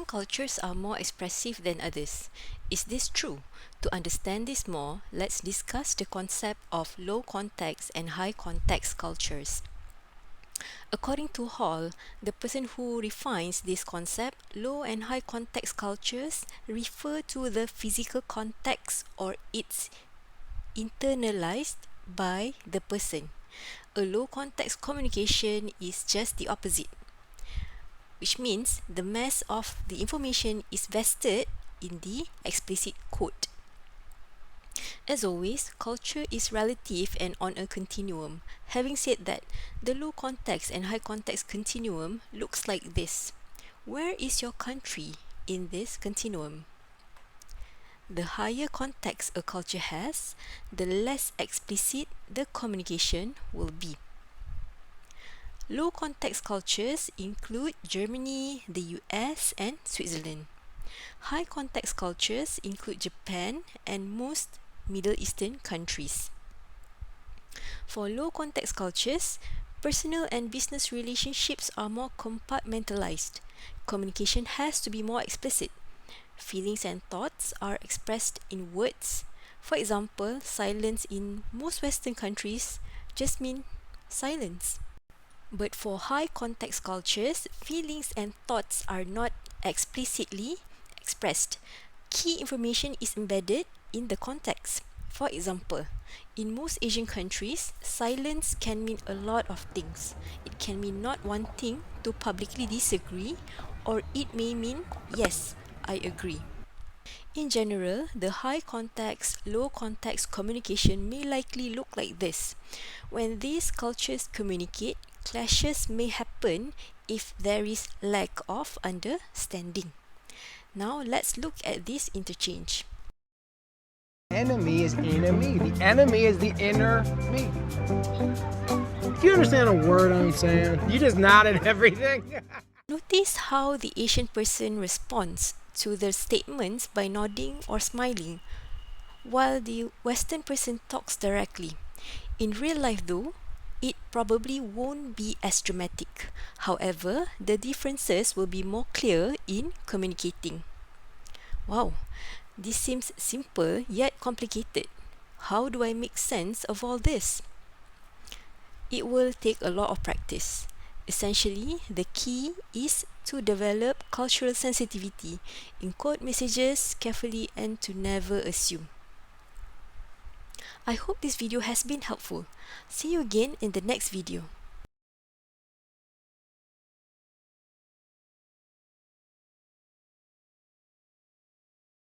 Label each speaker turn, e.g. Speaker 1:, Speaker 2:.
Speaker 1: cultures are more expressive than others. Is this true? To understand this more, let's discuss the concept of low context and high context cultures. According to Hall, the person who refines this concept, low and high context cultures refer to the physical context or it's internalized by the person. A low context communication is just the opposite, which means the mass of the information is vested in the explicit code. As always, culture is relative and on a continuum. Having said that, the low context and high context continuum looks like this. Where is your country in this continuum? The higher context a culture has, the less explicit the communication will be. Low context cultures include Germany, the US, and Switzerland. High context cultures include Japan and most Middle Eastern countries. For low context cultures, personal and business relationships are more compartmentalized. Communication has to be more explicit. Feelings and thoughts are expressed in words. For example, silence in most Western countries just means silence. But for high context cultures, feelings and thoughts are not explicitly expressed. Key information is embedded in the context. For example, in most Asian countries, silence can mean a lot of things. It can mean not wanting to publicly disagree, or it may mean, yes, I agree. In general, the high context, low context communication may likely look like this. When these cultures communicate, clashes may happen if there is lack of understanding. Now let's look at this interchange.
Speaker 2: Enemy is enemy. The enemy is the inner me. Do you understand a word I'm saying? You just nodded everything.
Speaker 1: Notice how the Asian person responds to the statements by nodding or smiling, while the Western person talks directly. In real life though, it probably won't be as dramatic. However, the differences will be more clear in communicating. Wow, this seems simple yet complicated. How do I make sense of all this? It will take a lot of practice. Essentially, the key is to develop cultural sensitivity, encode messages carefully, and to never assume. I hope this video has been helpful. See you again in the next video.